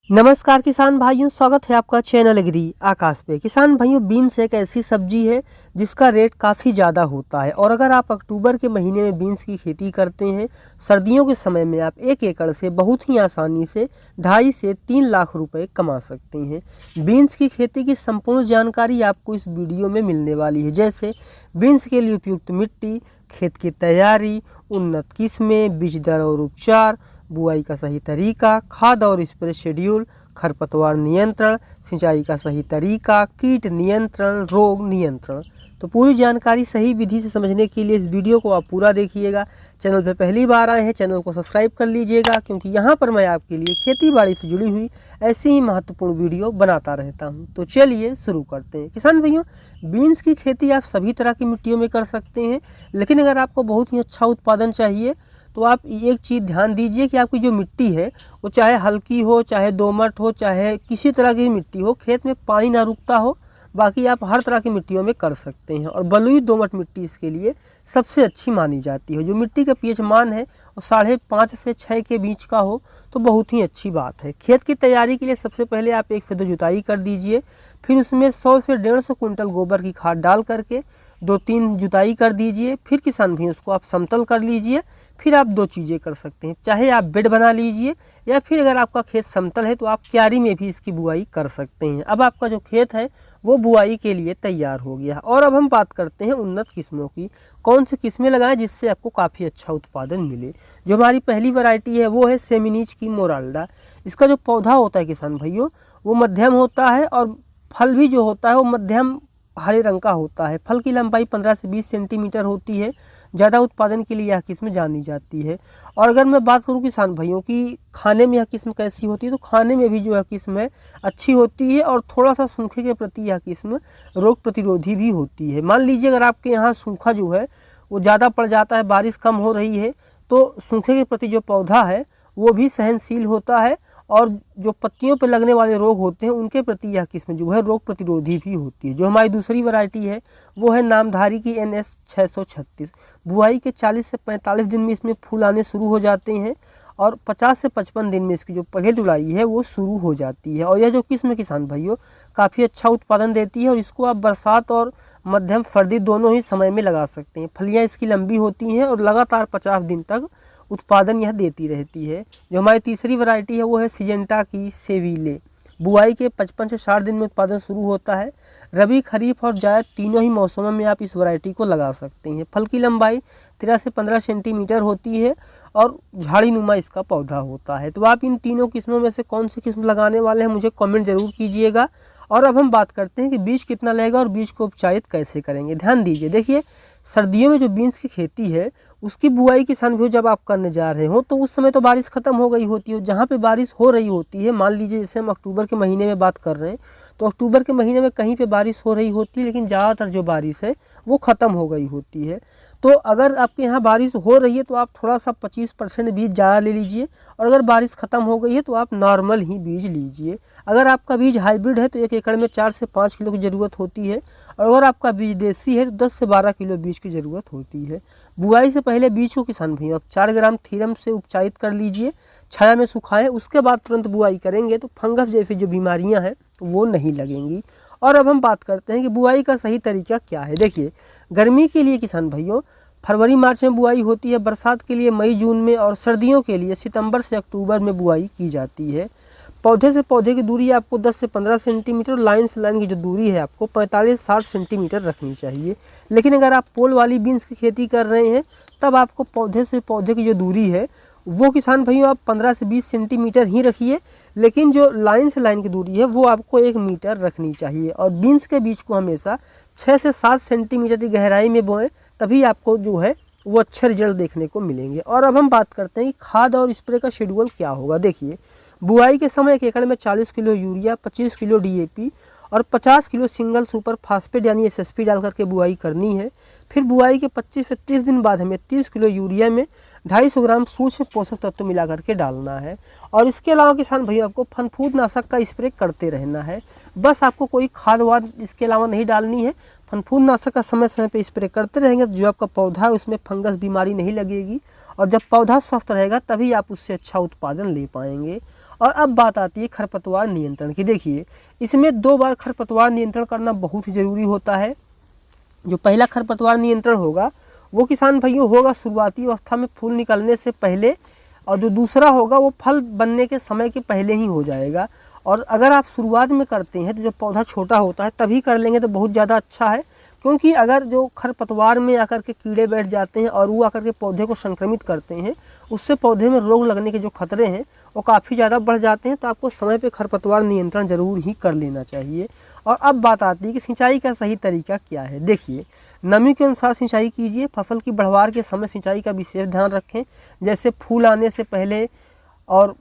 नमस्कार किसान भाइयों, स्वागत है आपका चैनल एग्री आकाश पे। किसान भाइयों, बीन्स एक ऐसी सब्जी है जिसका रेट काफ़ी ज़्यादा होता है और अगर आप अक्टूबर के महीने में बीन्स की खेती करते हैं, सर्दियों के समय में आप 1 एकड़ से बहुत ही आसानी से 2.5 से 3 लाख रुपए कमा सकते हैं। बीन्स की खेती की संपूर्ण जानकारी आपको इस वीडियो में मिलने वाली है, जैसे बीन्स के लिए उपयुक्त मिट्टी, खेत की तैयारी, उन्नत किस्में, बीज दर और उपचार, बुआई का सही तरीका, खाद और स्प्रे शेड्यूल, खरपतवार नियंत्रण, सिंचाई का सही तरीका, कीट नियंत्रण, रोग नियंत्रण। तो पूरी जानकारी सही विधि से समझने के लिए इस वीडियो को आप पूरा देखिएगा। चैनल पर पहली बार आए हैं, चैनल को सब्सक्राइब कर लीजिएगा, क्योंकि यहाँ पर मैं आपके लिए खेती बाड़ी से जुड़ी हुई ऐसी ही महत्वपूर्ण वीडियो बनाता रहता हूँ। तो चलिए शुरू करते हैं। किसान भैया, बीन्स की खेती आप सभी तरह की मिट्टियों में कर सकते हैं, लेकिन अगर आपको बहुत ही अच्छा उत्पादन चाहिए तो आप एक चीज़ ध्यान दीजिए कि आपकी जो मिट्टी है वो चाहे हल्की हो, चाहे दोमट हो, चाहे किसी तरह की मिट्टी हो, खेत में पानी ना रुकता हो। बाकी आप हर तरह की मिट्टियों में कर सकते हैं और बलुई दोमट मिट्टी इसके लिए सबसे अच्छी मानी जाती है। जो मिट्टी का पीएच मान है वो 5.5 से 6 के बीच का हो तो बहुत ही अच्छी बात है। खेत की तैयारी के लिए सबसे पहले आप 1 फेर जुताई कर दीजिए, फिर उसमें 100 से 150 कुंटल गोबर की खाद डाल करके 2-3 जुताई कर दीजिए। फिर किसान भी उसको आप समतल कर लीजिए। फिर आप 2 चीज़ें कर सकते हैं, चाहे आप बेड बना लीजिए या फिर अगर आपका खेत समतल है तो आप क्यारी में भी इसकी बुआई कर सकते हैं। अब आपका जो खेत है वो बुआई के लिए तैयार हो गया। और अब हम बात करते हैं उन्नत किस्मों की। कौन सी किस्में लगाएं जिससे आपको काफ़ी अच्छा उत्पादन मिले। जो हमारी पहली वैरायटी है वो है सेमिनीज की मोराल्डा। इसका जो पौधा होता है किसान भाइयों वो मध्यम होता है और फल भी जो होता है वो मध्यम हरे रंग का होता है। फल की लंबाई 15 से 20 सेंटीमीटर होती है। ज़्यादा उत्पादन के लिए यह किस्म जानी जाती है। और अगर मैं बात करूं किसान भाइयों की खाने में यह किस्म कैसी होती है, तो खाने में भी जो यह किस्म है अच्छी होती है और थोड़ा सा सूखे के प्रति यह किस्म रोग प्रतिरोधी भी होती है। मान लीजिए अगर आपके यहाँ सूखा जो है वो ज़्यादा पड़ जाता है, बारिश कम हो रही है, तो सूखे के प्रति जो पौधा है वो भी सहनशील होता है और जो पत्तियों पर लगने वाले रोग होते हैं उनके प्रति यह किस्म जो है रोग प्रतिरोधी भी होती है। जो हमारी दूसरी वैरायटी है वो है नामधारी की NS 636। बुआई के 40 से 45 दिन में इसमें फूल आने शुरू हो जाते हैं और 50 से 55 दिन में इसकी जो पहली तुड़ाई है वो शुरू हो जाती है। और यह जो किस्म किसान भाइयों काफ़ी अच्छा उत्पादन देती है और इसको आप बरसात और मध्यम सर्दी दोनों ही समय में लगा सकते हैं। फलियाँ इसकी लंबी होती हैं और लगातार 50 दिन तक उत्पादन यह देती रहती है। जो हमारी तीसरी वैरायटी है वो है सिजेंटा की सेविले। बुआई के 55 से 60 दिन में उत्पादन शुरू होता है। रबी, खरीफ और जायद तीनों ही मौसमों में आप इस वैरायटी को लगा सकते हैं। फल की लंबाई 13 से 15 सेंटीमीटर होती है और झाड़ी नुमा इसका पौधा होता है। तो आप इन तीनों किस्मों में से कौन सी किस्म लगाने वाले हैं मुझे कमेंट जरूर कीजिएगा। और अब हम बात करते हैं कि बीज कितना लगेगा और बीज को उपचारित कैसे करेंगे। ध्यान दीजिए, देखिए सर्दियों में जो बीन्स की खेती है उसकी बुआई किसान भी जब आप करने जा रहे हो तो उस समय तो बारिश खत्म हो गई होती है। जहाँ पे बारिश हो रही होती है, मान लीजिए जैसे हम अक्टूबर के महीने में बात कर रहे हैं तो अक्टूबर के महीने में कहीं पे बारिश हो रही होती है, लेकिन ज़्यादातर जो बारिश है वो ख़त्म हो गई होती है। तो अगर आपके यहाँ बारिश हो रही है तो आप थोड़ा सा 25% बीज ज़्यादा ले लीजिए और अगर बारिश ख़त्म हो गई है तो आप नॉर्मल ही बीज लीजिए। अगर आपका बीज हाइब्रिड है तो 1 एकड़ में 4 से 5 किलो की ज़रूरत होती है और अगर आपका बीज देसी है तो 10 से 12 किलो बीज की ज़रूरत होती है। बुआई से पहले बीज को किसान भैया आप 4 ग्राम थीरम से उपचारित कर लीजिए, छाया में सुखाएं, उसके बाद तुरंत बुआई करेंगे तो फंगस जैसी जो बीमारियां हैं वो नहीं लगेंगी। और अब हम बात करते हैं कि बुआई का सही तरीका क्या है। देखिए, गर्मी के लिए किसान भाइयों फरवरी मार्च में बुआई होती है, बरसात के लिए मई जून में और सर्दियों के लिए सितंबर से अक्टूबर में बुआई की जाती है। पौधे से पौधे की दूरी आपको 10 से 15 सेंटीमीटर, लाइन से लाइन की जो दूरी है आपको 45 से 60 सेंटीमीटर रखनी चाहिए। लेकिन अगर आप पोल वाली बीन्स की खेती कर रहे हैं तब आपको पौधे से पौधे की जो दूरी है वो किसान भाइयों आप 15 से 20 सेंटीमीटर ही रखिए, लेकिन जो लाइन से लाइन की दूरी है वो आपको 1 मीटर रखनी चाहिए। और बीन्स के बीज को हमेशा 6 से 7 सेंटीमीटर की गहराई में बोएं, तभी आपको जो है वो अच्छे रिजल्ट देखने को मिलेंगे। और अब हम बात करते हैं कि खाद और स्प्रे का शेड्यूल क्या होगा। देखिए, बुआई के समय 1 एकड़ में 40 किलो यूरिया, 25 किलो DAP और 50 किलो सिंगल सुपर फास्फेट यानी SSP डाल करके बुआई करनी है। फिर बुआई के 25 से 30 दिन बाद हमें 30 किलो यूरिया में 250 ग्राम सूक्ष्म पोषक तत्व मिला करके डालना है। और इसके अलावा किसान भैया आपको फनफूदनाशक का स्प्रे करते रहना है। बस आपको कोई खाद वाद इसके अलावा नहीं डालनी है। फनफूदनाशक का समय समय पे स्प्रे करते रहेंगे तो जो आपका पौधा है उसमें फंगस बीमारी नहीं लगेगी और जब पौधा स्वस्थ रहेगा तभी आप उससे अच्छा उत्पादन ले पाएंगे। और अब बात आती है खरपतवार नियंत्रण की। देखिए, इसमें 2 बार खरपतवार नियंत्रण करना बहुत ही ज़रूरी होता है। जो पहला खरपतवार नियंत्रण होगा वो किसान भाइयों होगा शुरुआती अवस्था में फूल निकलने से पहले, और जो दूसरा होगा वो फल बनने के समय के पहले ही हो जाएगा। और अगर आप शुरुआत में करते हैं तो जो पौधा छोटा होता है तभी कर लेंगे तो बहुत ज़्यादा अच्छा है, क्योंकि अगर जो खरपतवार में आकर के कीड़े बैठ जाते हैं और वो आकर के पौधे को संक्रमित करते हैं, उससे पौधे में रोग लगने के जो खतरे हैं वो काफ़ी ज़्यादा बढ़ जाते हैं। तो आपको समय पे खरपतवार नियंत्रण ज़रूर ही कर लेना चाहिए। और अब बात आती है कि सिंचाई का सही तरीका क्या है। देखिए, नमी के अनुसार सिंचाई कीजिए। फसल की बढ़वार के समय सिंचाई का विशेष ध्यान रखें, जैसे फूल आने से पहले और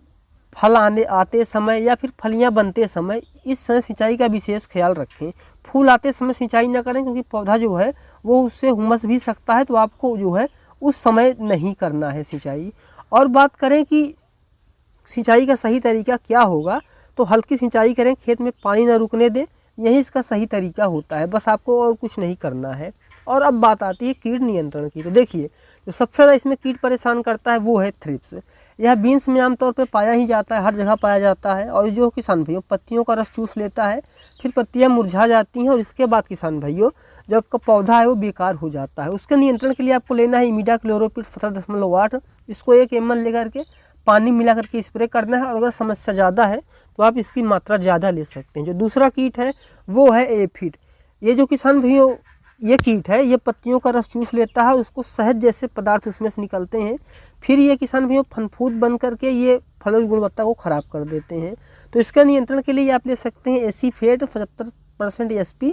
फल आते समय या फिर फलियां बनते समय, इस समय सिंचाई का विशेष ख्याल रखें। फूल आते समय सिंचाई न करें, क्योंकि पौधा जो है वो उससे हुमस भी सकता है, तो आपको जो है उस समय नहीं करना है सिंचाई। और बात करें कि सिंचाई का सही तरीका क्या होगा, तो हल्की सिंचाई करें, खेत में पानी न रुकने दें, यही इसका सही तरीका होता है। बस आपको और कुछ नहीं करना है। और अब बात आती है कीट नियंत्रण की। तो देखिए, जो सबसे ज़्यादा इसमें कीट परेशान करता है वो है थ्रिप्स। यह बीन्स में आमतौर पे पाया ही जाता है, हर जगह पाया जाता है। और जो किसान भाइयों पत्तियों का रस चूस लेता है, फिर पत्तियां मुरझा जाती हैं और इसके बाद किसान भाइयों जो आपका पौधा है वो बेकार हो जाता है। उसके नियंत्रण के लिए आपको लेना है इमिडाक्लोरोपिड 17.8, इसको 1 ml लेकर के पानी मिला करके स्प्रे करना है। और अगर समस्या ज़्यादा है तो आप इसकी मात्रा ज़्यादा ले सकते हैं। जो दूसरा कीट है वो है एफिड। ये जो किसान भाइयों ये कीट है, ये पत्तियों का रस चूस लेता है, उसको शहद जैसे पदार्थ उसमें से निकलते हैं, फिर ये किसान भाइयों फनफूद बन करके ये फलों की गुणवत्ता को ख़राब कर देते हैं। तो इसका नियंत्रण के लिए आप ले सकते हैं एसीफेट 75% SP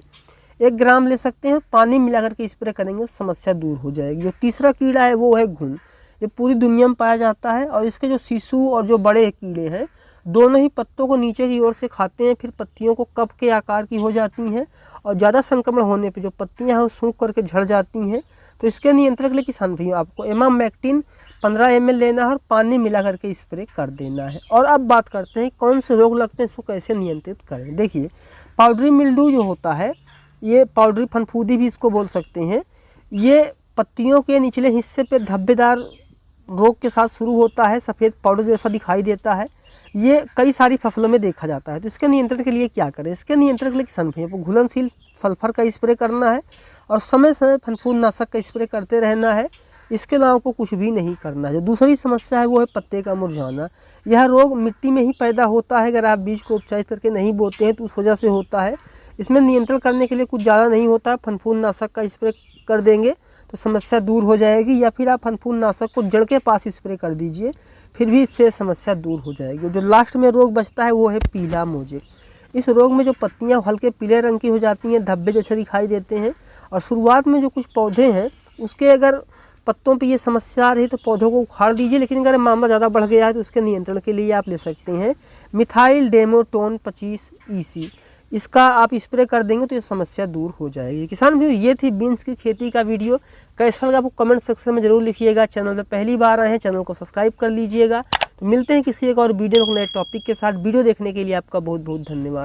1 ग्राम ले सकते हैं, पानी मिला करके स्प्रे करेंगे, समस्या दूर हो जाएगी। जो तीसरा कीड़ा है वो है घुन। ये पूरी दुनिया में पाया जाता है और इसके जो शिशु और जो बड़े कीड़े हैं दोनों ही पत्तों को नीचे की ओर से खाते हैं, फिर पत्तियों को कप के आकार की हो जाती हैं और ज़्यादा संक्रमण होने पे जो पत्तियां हैं वो सूख करके झड़ जाती हैं। तो इसके नियंत्रण के लिए किसान भाइयों आपको इमामेक्टिन 15 ml लेना है और पानी मिला करके स्प्रे कर देना है। और अब बात करते हैं कौन से रोग लगते हैं, इसको कैसे नियंत्रित करें। देखिए, पाउडरी मिल्ड्यू जो होता है, ये पाउडरी फनफूदी भी इसको बोल सकते हैं, ये पत्तियों के निचले हिस्से पे धब्बेदार रोग के साथ शुरू होता है, सफ़ेद पाउडर जैसा दिखाई देता है। ये कई सारी फसलों में देखा जाता है। तो इसके नियंत्रण के लिए क्या करें, इसके नियंत्रण के लिए किसान भाइयों को घुलनशील सल्फर का स्प्रे करना है और समय समय फनफूद नाशक का स्प्रे करते रहना है। इसके अलावा को कुछ भी नहीं करना है। जो दूसरी समस्या है वो है पत्ते का मुरझाना। यह रोग मिट्टी में ही पैदा होता है, अगर आप बीज को उपचारित करके नहीं बोते हैं तो उस वजह से होता है। इसमें नियंत्रण करने के लिए कुछ ज़्यादा नहीं होता है, फनफूद नाशक का स्प्रे कर देंगे तो समस्या दूर हो जाएगी, या फिर आप फनफूद नाशक को जड़ के पास स्प्रे कर दीजिए, फिर भी इससे समस्या दूर हो जाएगी। जो लास्ट में रोग बचता है वो है पीला मोजेक। इस रोग में जो पत्तियां हल्के पीले रंग की हो जाती हैं, धब्बे जैसे दिखाई देते हैं, और शुरुआत में जो कुछ पौधे हैं उसके अगर पत्तों पे ये समस्या आ रही है तो पौधों को उखाड़ दीजिए। लेकिन अगर मामला ज़्यादा बढ़ गया है तो उसके नियंत्रण के लिए आप ले सकते हैं मिथाइल डेमोटोन 25 EC। इसका आप स्प्रे कर देंगे तो ये समस्या दूर हो जाएगी। किसान भाइयों, ये थी बीन्स की खेती का वीडियो। कैसा लगा आपको कमेंट सेक्शन में ज़रूर लिखिएगा। चैनल पर पहली बार आए हैं, चैनल को सब्सक्राइब कर लीजिएगा। तो मिलते हैं किसी एक और वीडियो नए टॉपिक के साथ। वीडियो देखने के लिए आपका बहुत बहुत धन्यवाद।